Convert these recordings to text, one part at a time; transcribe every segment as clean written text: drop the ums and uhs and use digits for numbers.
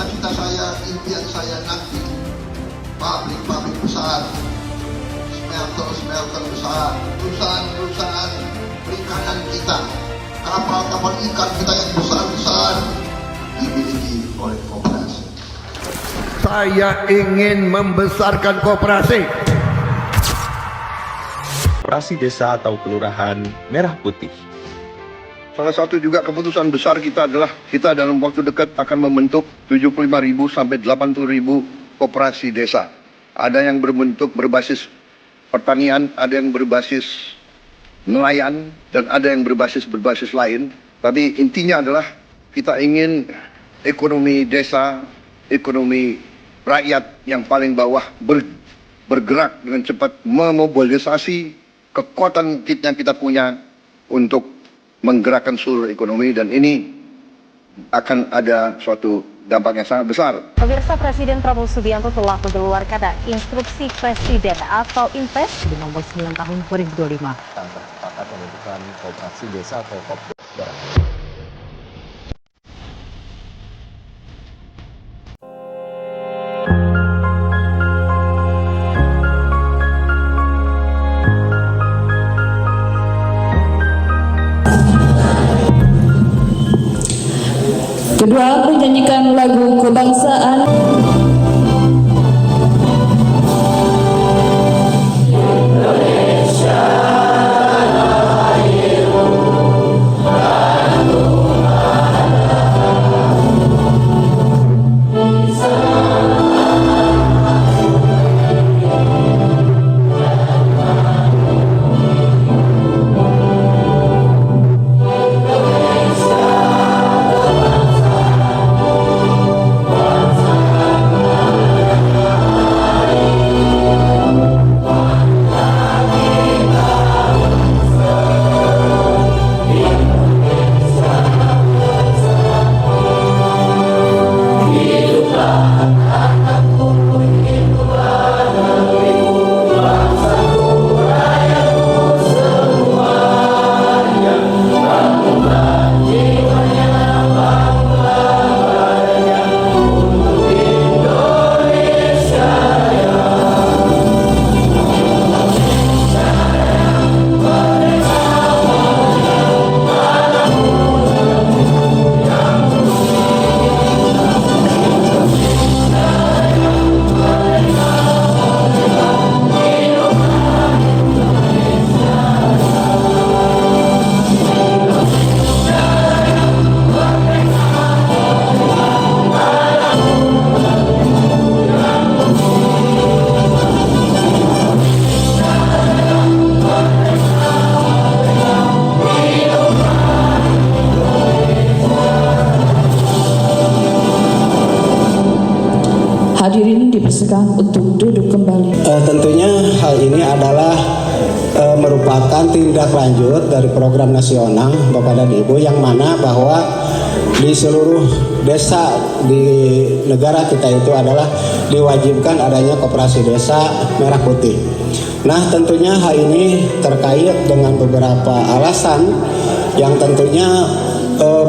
cita-cita saya, impian saya nanti pabrik-pabrik besar, smelter besar, perusahaan-perusahaan perikanan kita, kapal-kapal ikan kita yang besar-besar dimiliki oleh koperasi. Saya ingin membesarkan koperasi. Koperasi desa atau kelurahan Merah Putih. Salah satu juga keputusan besar kita adalah kita dalam waktu dekat akan membentuk 75.000 sampai 80.000 koperasi desa. Ada yang berbasis pertanian, ada yang berbasis nelayan, dan ada yang berbasis lain. Tapi intinya adalah kita ingin ekonomi desa, ekonomi rakyat yang paling bawah bergerak dengan cepat, memobilisasi kekuatan yang kita punya untuk menggerakkan seluruh ekonomi, dan ini akan ada suatu dampak yang sangat besar. Pemirsa, Presiden Prabowo Subianto telah mengeluarkan instruksi Presiden atau Inpres di nomor 9 tahun 2025. Sepakat membentukkan koperasi desa atau Kopdar. Kedua, menyanyikan lagu kebangsaan. Hadirin dipersilakan untuk duduk kembali. Tentunya hal ini adalah merupakan tindak lanjut dari program nasional Bapak dan Ibu, yang mana bahwa di seluruh desa di negara kita itu adalah diwajibkan adanya koperasi desa Merah Putih. Nah, tentunya hal ini terkait dengan beberapa alasan yang tentunya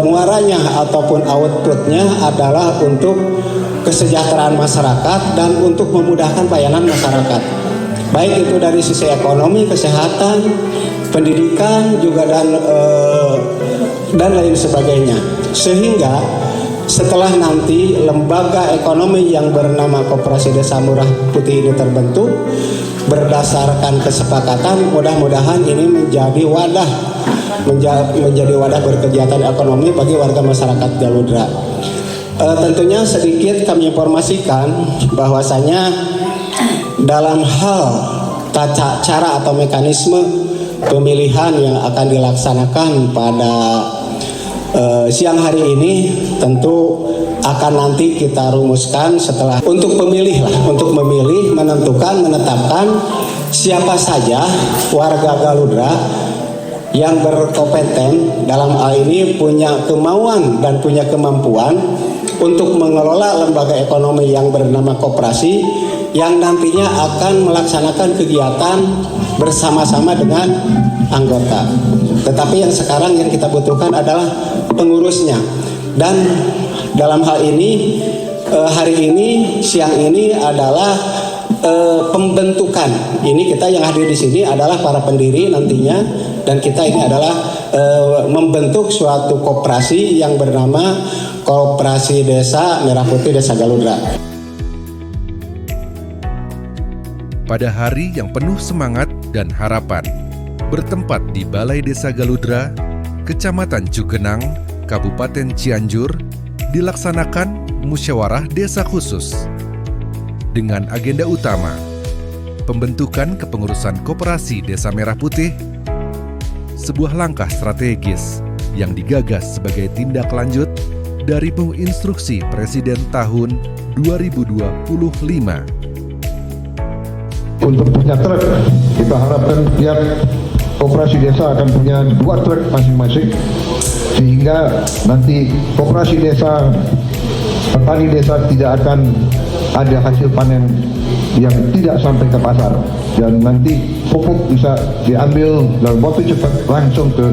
muaranya ataupun outputnya adalah untuk kesejahteraan masyarakat dan untuk memudahkan pelayanan masyarakat, baik itu dari sisi ekonomi, kesehatan, pendidikan juga dan lain sebagainya. Sehingga setelah nanti lembaga ekonomi yang bernama Koperasi Desa Merah Putih ini terbentuk berdasarkan kesepakatan, mudah-mudahan ini menjadi wadah berkegiatan ekonomi bagi warga masyarakat Galudra. Tentunya sedikit kami informasikan bahwasanya dalam hal tata cara atau mekanisme pemilihan yang akan dilaksanakan pada siang hari ini tentu akan nanti kita rumuskan setelah untuk memilih, menetapkan siapa saja warga Galudra yang berkompeten dalam hal ini, punya kemauan dan punya kemampuan untuk mengelola lembaga ekonomi yang bernama koperasi yang nantinya akan melaksanakan kegiatan bersama-sama dengan anggota. Tetapi yang sekarang yang kita butuhkan adalah pengurusnya. Dan dalam hal ini hari ini siang ini adalah pembentukan. Ini kita yang hadir di sini adalah para pendiri nantinya, dan kita ini adalah membentuk suatu koperasi yang bernama Koperasi Desa Merah Putih Desa Galudra. Pada hari yang penuh semangat dan harapan, bertempat di Balai Desa Galudra, Kecamatan Cugenang, Kabupaten Cianjur, dilaksanakan musyawarah desa khusus dengan agenda utama pembentukan kepengurusan Koperasi Desa Merah Putih, sebuah langkah strategis yang digagas sebagai tindak lanjut dari instruksi Presiden tahun 2025. Untuk punya truk, kita harapkan tiap koperasi desa akan punya 2 truk masing-masing, sehingga nanti koperasi desa, petani desa tidak akan ada hasil panen yang tidak sampai ke pasar, dan nanti pupuk bisa diambil dalam waktu cepat langsung ke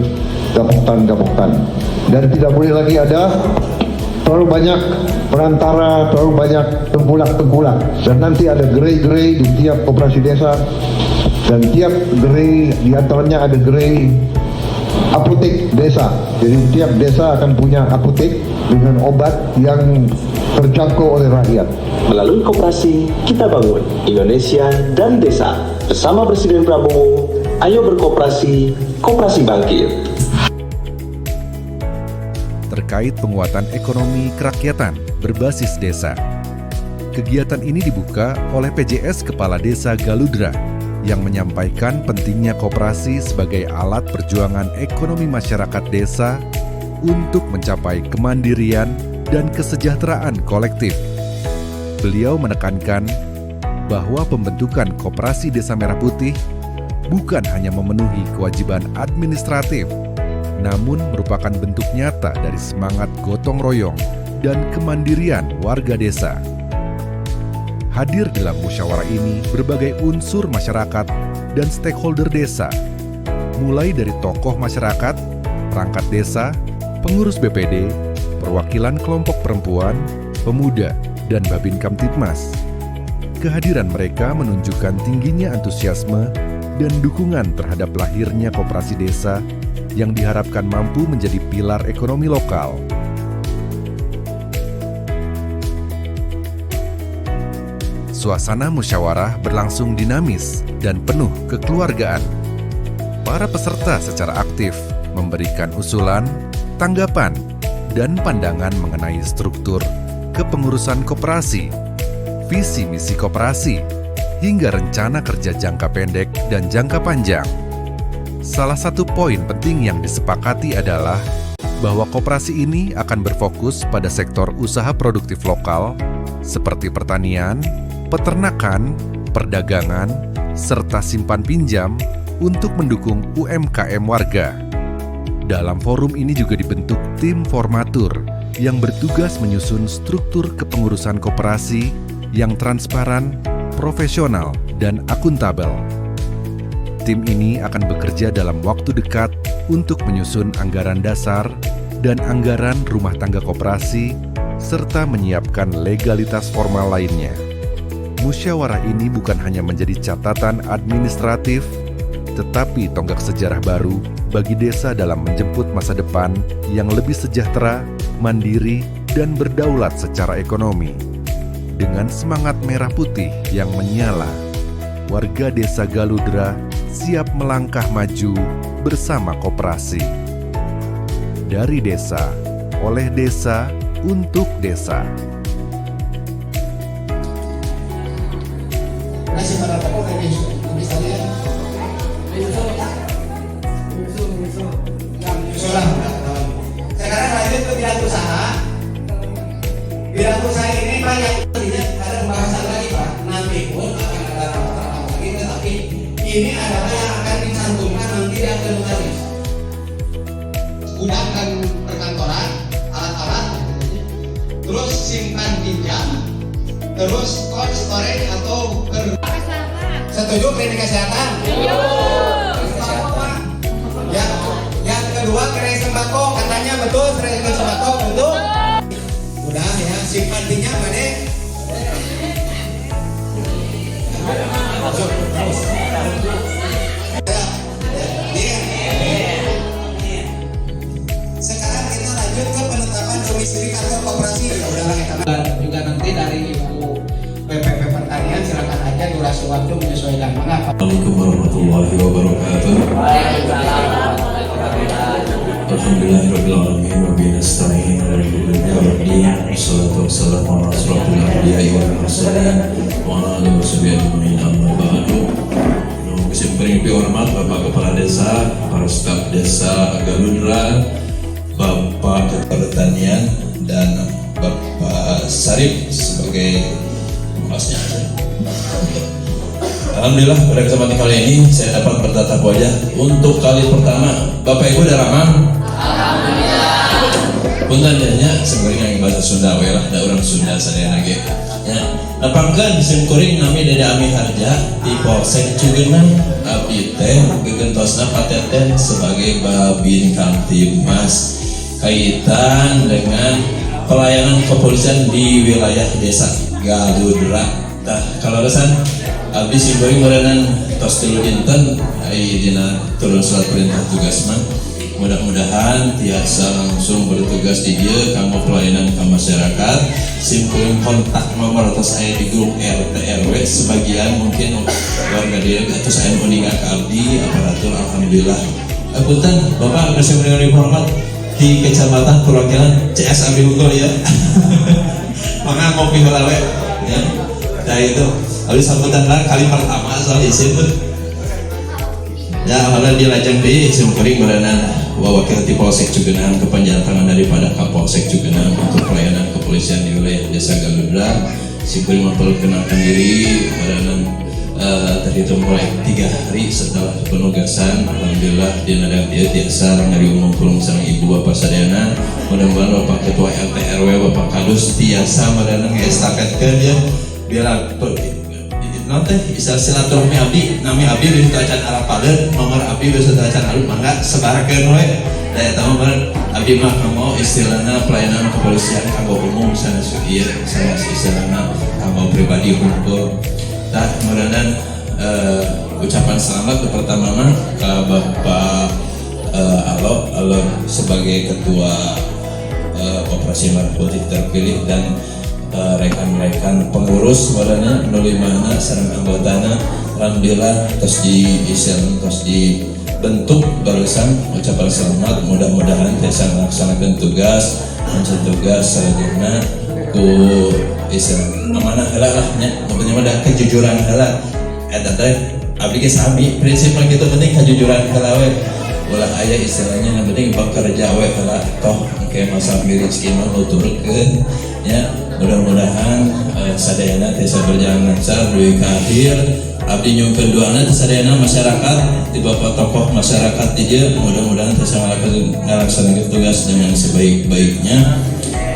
gapoktan, dan tidak boleh lagi ada terlalu banyak perantara, terlalu banyak tengkulak, dan nanti ada gerai-gerai di tiap koperasi desa, dan tiap gerai diantaranya ada gerai apotek desa. Jadi tiap desa akan punya apotek dengan obat yang terjangkau oleh rakyat. Melalui koperasi, kita bangun Indonesia dan desa. Bersama Presiden Prabowo, ayo berkoperasi, koperasi bangkit. Terkait penguatan ekonomi kerakyatan berbasis desa. Kegiatan ini dibuka oleh PJS Kepala Desa Galudra yang menyampaikan pentingnya koperasi sebagai alat perjuangan ekonomi masyarakat desa untuk mencapai kemandirian dan kesejahteraan kolektif. Beliau menekankan bahwa pembentukan Koperasi Desa Merah Putih bukan hanya memenuhi kewajiban administratif, namun merupakan bentuk nyata dari semangat gotong royong dan kemandirian warga desa. Hadir dalam musyawarah ini berbagai unsur masyarakat dan stakeholder desa, mulai dari tokoh masyarakat, perangkat desa, pengurus BPD, perwakilan kelompok perempuan, pemuda, dan Babin Kamtibmas. Kehadiran mereka menunjukkan tingginya antusiasme dan dukungan terhadap lahirnya koperasi desa yang diharapkan mampu menjadi pilar ekonomi lokal. Suasana musyawarah berlangsung dinamis dan penuh kekeluargaan. Para peserta secara aktif memberikan usulan, tanggapan, dan pandangan mengenai struktur kepengurusan koperasi, visi misi koperasi, hingga rencana kerja jangka pendek dan jangka panjang. Salah satu poin penting yang disepakati adalah bahwa koperasi ini akan berfokus pada sektor usaha produktif lokal seperti pertanian, peternakan, perdagangan, serta simpan pinjam untuk mendukung UMKM warga. Dalam forum ini juga dibentuk tim formatur yang bertugas menyusun struktur kepengurusan koperasi yang transparan, profesional, dan akuntabel. Tim ini akan bekerja dalam waktu dekat untuk menyusun anggaran dasar dan anggaran rumah tangga koperasi, serta menyiapkan legalitas formal lainnya. Musyawarah ini bukan hanya menjadi catatan administratif, tetapi tonggak sejarah baru bagi desa dalam menjemput masa depan yang lebih sejahtera, mandiri, dan berdaulat secara ekonomi. Dengan semangat merah putih yang menyala, warga desa Galudra siap melangkah maju bersama koperasi. Dari desa, oleh desa, untuk desa. Sekarang lanjut ke bidang usaha. Bidang usaha ini banyak ada pembahasan lagi Pak. Nanti pun akan ada rapat lagi, tetapi ini adalah yang akan dicantumkan nanti di akte notaris. Gudang dan perkantoran, alat-alat, terus simpan pinjam, terus cold storage atau setuju klinik kesehatan? Ya, yang kedua gerai sembako, katanya betul gerai sembako betul? Udah ya, simpan pinjam mana? Sekarang kita lanjut ke penetapan domisili kantor koperasi. Ya udahlah kita juga nanti dari Ibu PPP Pertanian silakan aja durasi waktu menyesuaikan. Assalamualaikum warahmatullahi wabarakatuh. Alhamdulillahirrahmanirrahim. Wa bihi nasta'in ala al-huda wassalatu wassalamu ala asyrafil anbiya'i wal mursalin wa ala alihi washabihi ajma'in amma ba'du. Yang paling dihormat Bapak Kepala Desa, para staf Desa Galundra, Bapak Kepala Pertanian dan Bapak Sarip sebagai masnya. Alhamdulillah pada kesempatan kali ini saya dapat bertatap wajah untuk kali pertama. Bapak Ibu udah ramah? Alhamdulillah. Puntennya sebenarnya yang bahasa Sunda we lah, da urang Sunda sadayana ge. Ya, napangkeun simkuring nami Dede Ami Harja di Polsek Cugenang abdi teh gegentosna pateten sebagai Babin Kamtibmas kaitan dengan pelayanan kepolisian di wilayah Desa Galundra. Tah kalaresan abdi simkuring merenan tos 3 dinten ai dina turun surat perintah tugas mah. Mudah-mudahan tiasa langsung bertugas di dia kanggo pelayanan ke masyarakat. Simkuring kontak nomor atas aya di grup RT RW sebagian mungkin warga dia atas aya uninga ka abdi aparatur. Alhamdulillah. Punten Bapak bersama dengan hormat di Kecamatan Purwakilan CS Abi Unggul ya. Maka ngopi heula we ya. Nah itu abdi sambutan kali pertama soal isim ya alhamdulillah di lajeng di simkuring merenan wakil di Polsek Cugenang kepanjangan daripada Kapolsek Cugenang untuk pelayanan kepolisian di wilayah Desa Galundra. Simkuring memperkenalkan diri merenan terhitung mulai 3 hari setelah penugasan. Alhamdulillah di nadang dia tiasa ngari umum pulung sareng ibu bapak sadayana. Mudah-mudahan Bapak Ketua RT RW Bapak Kadus tiasa merenan ngestafetkeun ya biar nanti bisa silaturahmi abdi nami abdi di acan Arapaleun nomor abdi bisa acan alun mangga sebarakeun we daya tahu ber abdi mah kanggo istilahna pelayanan kepolisian kanggo umum sanes ieu sanes istilahna kanggo pribadi hukum. Tah mudah-mudahan ucapan selamat pertama mah ka Bapak Alok sebagai ketua Koperasi Merah Putih terpilih dan rekan-rekan pengurus wadahnya nulimana sareng anggotana. Alhamdulillah terus dibentuk barusan ucapan selamat. Mudah-mudahan bisa melaksanakan tugas selanjutnya ku istilah amanah heula lah nya pokoknya mah kejujuran heula eta teh abdi ge sami prinsipna kitu penting kejujuran heula we ulah aya istilahnya yang penting bekerja we heula toh engke masa rezeki mah nuturkeun ya. Mudah-mudahan sadayana bisa berjalan lancar duit akhir abdi nyung keduana sadayana masyarakat di bapak tokoh masyarakat dia mudah-mudahan bisa melaksanakan tugas dengan sebaik-baiknya.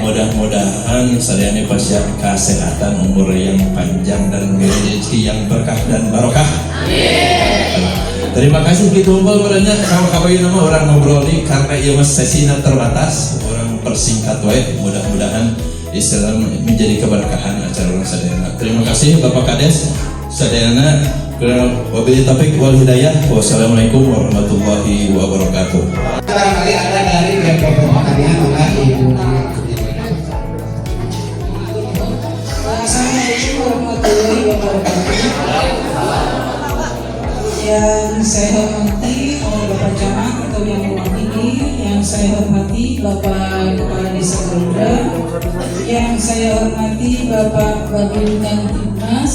Mudah-mudahan sadayana pasca kesehatan umur yang panjang dan rezeki yang berkah dan barokah. Amin. Terima kasih gitu umpul beranya kalau kabayu nama orang ngobrol nih karena ieu sesinya terbatas orang persingkat wae. Mudah-mudahan Islam menjadi keberkahan acara orang sadayana. Terima kasih Bapak Kades sadayana. Wabillahi taufiq wal hidayah. Wassalamualaikum warahmatullahi wabarakatuh. Barangkali ada dari BPP Pertanian maka Ibu. Assalamualaikum warahmatullahi wabarakatuh. Yang saya hormati Bapak Camat atau yang mewakili, yang saya hormati Bapak Kepala Desa Galundra, yang saya hormati Bapak Babin Kamtibmas,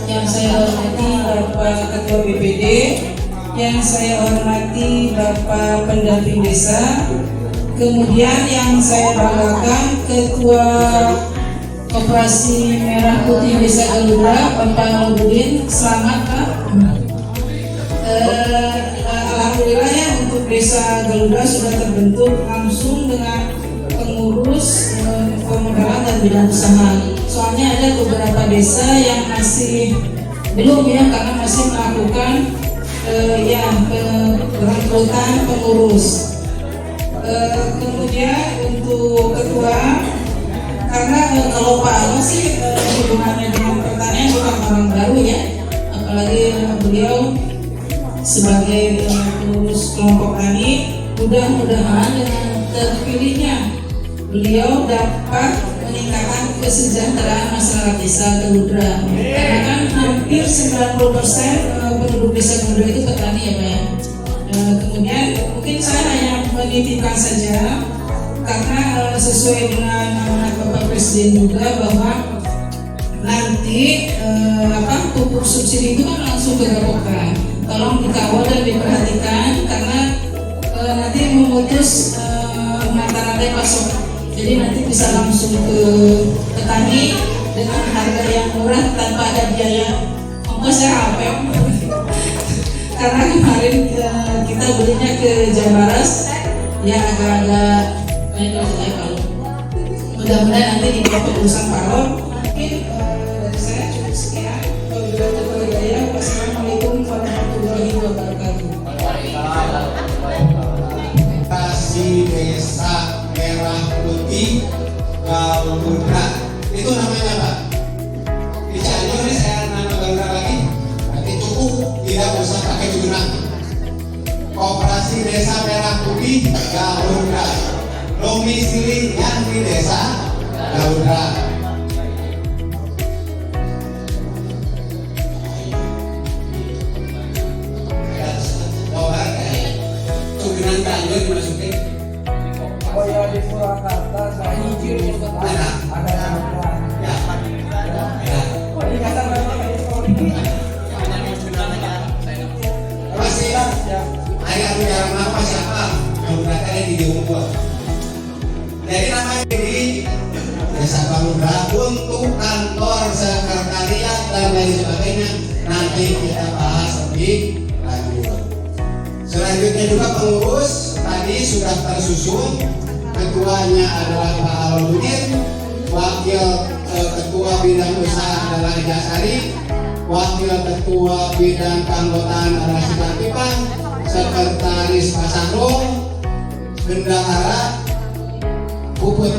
yang saya hormati Bapak Ketua BPD, yang saya hormati Bapak Pendamping Desa, kemudian yang saya banggakan Ketua Koperasi Merah Putih Desa Galundra, Bapak Nurdin. Selamat Pak. Alhamdulillah ya untuk Desa Galundra sudah terbentuk langsung dengan pengurus pemodalan dan bidang usaha. Soalnya ada beberapa desa yang masih belum ya karena masih melakukan perekrutan pengurus. Kemudian untuk ketua karena kalau Pak Alok sih hubungannya dengan pertanian bukan orang baru ya. apalagi beliau sebagai pengurus kelompok tani. Mudah-mudahan dengan terpilihnya beliau dapat meningkatkan kesejahteraan masyarakat desa Geludra. Karena kan hampir 90% penduduk desa Geludra itu petani ya Pak ya. Kemudian mungkin saya hanya menitipkan saja karena sesuai dengan amanat Bapak Presiden juga bahwa nanti pupuk subsidi itu kan langsung dilakukan. Tolong dikawal dan diperhatikan karena nanti memutus mata rantai pasok. Jadi nanti bisa langsung ke petani dengan harga yang murah tanpa ada biaya ongkos apa. Karena kemarin kita belinya ke Jambaras ya agak-agak kalau mudah-mudahan nanti di bawah urusan Palon. Mungkin dari saya cukup sekian. Wassalamualaikum warahmatullahi wabarakatuh. Kasih Desa Merah Putih Geludra itu namanya Pak. Di Cianjur ini saya nama Geludra lagi, nanti cukup tidak usah pakai Cugenang. Koperasi Desa Merah Putih Geludra, domisili yang di Desa Geludra. Cugenang Cianjur dimasukin. Oh ya di Purwakarta saya hijau ada ya. Ini kata masih ayah bicara apa siapa yang berkata di Jawa. Jadi namanya di Desa Geludra untuk kantor sekretariat dan lain sebagainya nanti kita bahas lebih lanjut. Selanjutnya juga pengurus tadi sudah tersusun. Ketuanya adalah Pak Aludin, wakil ketua bidang usaha adalah Jasari, wakil ketua bidang keanggotaan adalah Sikartipan, sekretaris Pak Sahrul, bendahara Puput.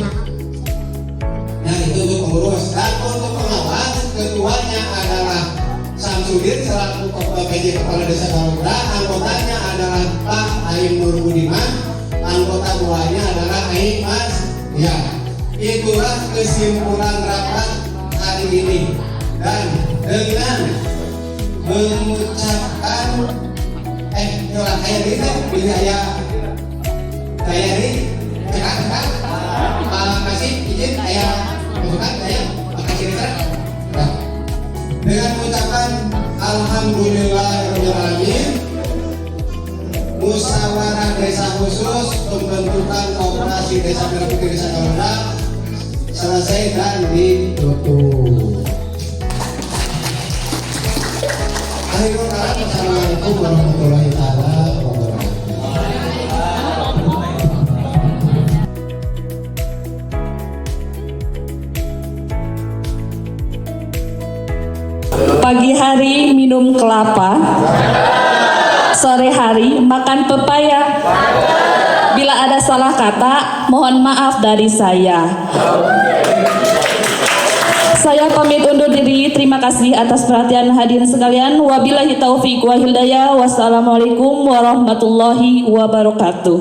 Nah itu untuk pengurus. Dan untuk pengawas ketuanya adalah Samsudin selaku PJ Kepala Desa Geludra, anggotanya adalah Pak Aim Nur Budiman, anggota buahnya adalah Aim Mas. Ya, itulah kesimpulan rapat hari ini. Dan dengan mengucapkan jualan kayak gitu, biaya ini cekat. Makasih izin saya masukkan saya makasih rekan. Dengan mengucapkan alhamdulillahirobbilalamin, musyawarah desa khusus pembentukan koperasi Desa Merah Putih Desa Geludra selesai dan ditutup. Akhirul kalam, wassalamualaikum warahmatullahi wabarakatuh. Pagi hari minum kelapa, sore hari makan pepaya. Bila ada salah kata, mohon maaf dari saya. Saya pamit undur diri. Terima kasih atas perhatian hadirin sekalian. Wabillahi taufiq wa hidayah. Wassalamualaikum warahmatullahi wabarakatuh.